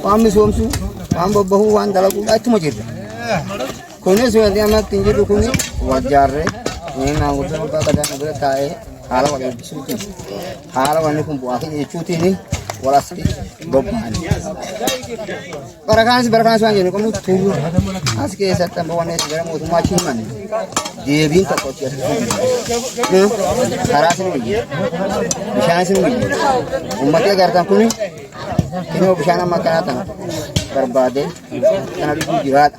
وعم سومسو وعم ببهو وعن دلقوا أتما جدا كوني سوى دي أما تنجلو كوني وجارة نينا وطن بقى نبرة تاي حالا ولا بسوتي حالا ونكون بواخي يشوتيني ولا سكي بباني بركان سوى جنو كمو تولو أسكي ستم بوانا سجرا موتو ماشين ماني ديبين تقوتي خراسن ويجي بشانسن ويجي أمتي أغارتان كوني كنو بشانا مكاناتان بربادي كنا بيجي جرات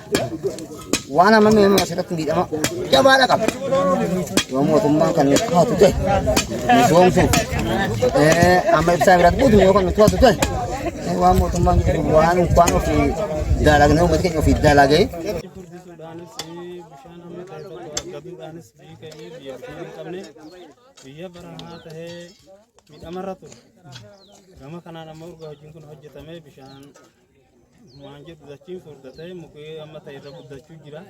وانا ما مسكت نجد أما جبارة كم يوم وتمان كان يتخاطو ده نزوم سو أما بسام رات بود يوم كان يتخاطو ده وام وتمان وانا كانوا في دالغنا ومتكين في دالغة بيا برهات है मिटअमरतो गमा खाना नमर गहजिन कुन हज्जतमे बिशान मांजे दच्ची फुरदते मुके अम्मा तैरा बुदच्ची गिरा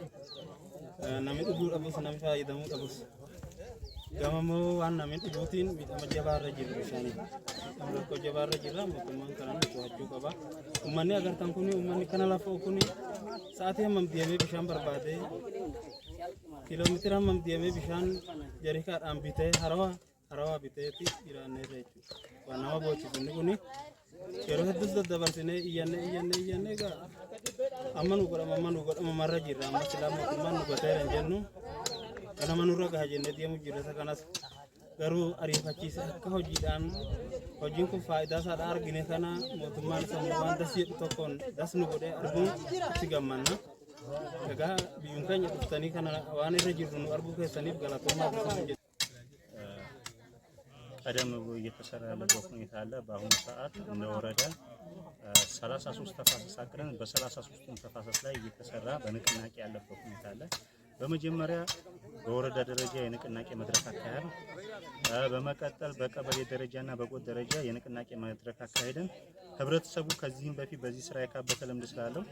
नमित गुर अबुस नमी फायदमु अबुस गममो wan नमित दुतीन मिटअम जबार रजिल बिशानी अमर को जबार रजिला मुके मन करन को हज्जु कबा उम्मने अगर तंकुनी उम्मने कनला फोकुनी साथ ही हम दिए बिशान बर्बादे किलोमीटर हम दिए बिशान जरिका आंबिते harawa biteti irane rechu wanawa bochi kuni kero hedus dabarsine iyanne ga amanu gora mamarra jirra amma silamu manu batera jennu kana manura ga hajenne diamu jirra kanas garu arifachise ka hojidan hojin ku faida sa dar gine kana motumman samwan dasi tokon dasnu gode arbu sigamanna daga biyun kanya tani kana wani rajirnu arbu ke sanib galatoma ቀደም ብሎ እየተሰራ ያለበት ሁኔታ አለ። በአሁኑ ሰዓት እንደ ወረዳ 33 ተፋሰስ አቅረን በ33ቱም ተፋሰስ ላይ እየተሰራ በንቅናቄ ያለበት ሁኔታ አለ። በመጀመሪያ በወረዳ ደረጃ የንቅናቄ መድረክ አካሄድን። በመቀጠል በቀበሌ ደረጃና በጎጥ ደረጃ የንቅናቄ መድረክ አካሄድን። ህብረተሰቡ ከዚህም በፊት በዚህ ስራ ያካበተ ልምድ ስላለው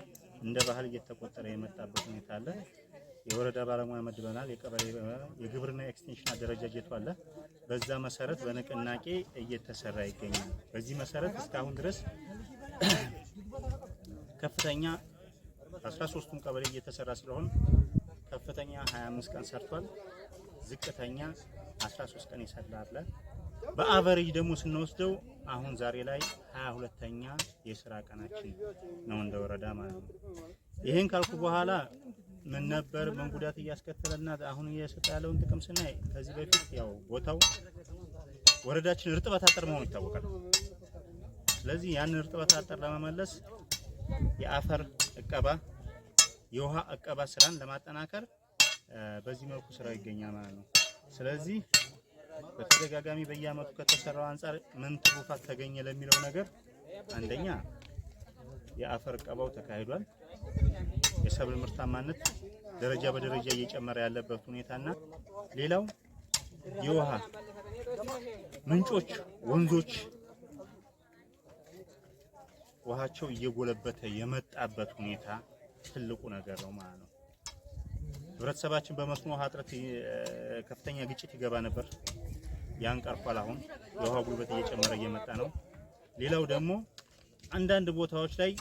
እንደ ባህል እየተቆጠረ የመጣበት ሁኔታ አለ። የወረዳ ባለሙያ መድበናል። የቀበሌ የግብርና ኤክስቴንሽን አደረጃጀቱ አለ። በዛ መሰረት በንቅናቄ እየተሰራ ይገኛል። በዚህ መሰረት እስካሁን ድረስ ከፍተኛ 13ቱም ቀበሌ እየተሰራ ስለሆነ ከፍተኛ 25 ቀን ሰርቷል። ዝቅተኛ 13 ቀን ይሰራል። በአቨሬጅ ደግሞ ስንወስደው አሁን ዛሬ ላይ 22ኛ የሥራ ቀናችን ነው እንደ ወረዳ ማለት ነው። ይሄን ካልኩ በኋላ ምን ነበር ምን ጉዳት እያስከተለና አሁን እየሰጠ ያለውን ጥቅም ስናይ ከዚህ በፊት ያው ቦታው ወረዳችን እርጥበት አጠር መሆኑ ይታወቃል። ስለዚህ ያን እርጥበት አጠር ለመመለስ የአፈር እቀባ የውሃ እቀባ ስራን ለማጠናከር በዚህ መልኩ ስራው ይገኛል ማለት ነው። ስለዚህ በተደጋጋሚ በየአመቱ ከተሰራው አንፃር ምን ትሩፋት ተገኘ ለሚለው ነገር አንደኛ የአፈር እቀባው ተካሂዷል። የሰብል ምርታማነት ደረጃ በደረጃ እየጨመረ ያለበት ሁኔታና ሌላው የውሃ ምንጮች ወንዞች ውሃቸው እየጎለበተ የመጣበት ሁኔታ ትልቁ ነገር ነው ማለት ነው። ህብረተሰባችን በመስኖ ውሃ እጥረት ከፍተኛ ግጭት ይገባ ነበር። ያን ቀርፏል። አሁን የውሃ ጉልበት እየጨመረ እየመጣ ነው። ሌላው ደግሞ አንዳንድ ቦታዎች ላይ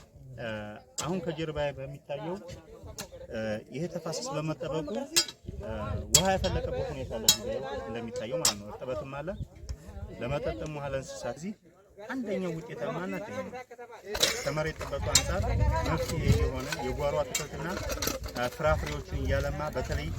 አሁን ከጀርባ በሚታየው ይሄ ተፋሰስ በመጠበቁ ውሃ ያፈለቀበት ሁኔታ አለ እንደሚታየው ማለት ነው። እርጥበትም አለ ለመጠጥም ውሃ ለእንስሳት እዚህ አንደኛው ውጤታማነት ነው። ከመሬት ጥበቃ አንፃር መፍትሄ የሆነ የጓሮ አትክልትና ፍራፍሬዎችን እያለማ በተለይ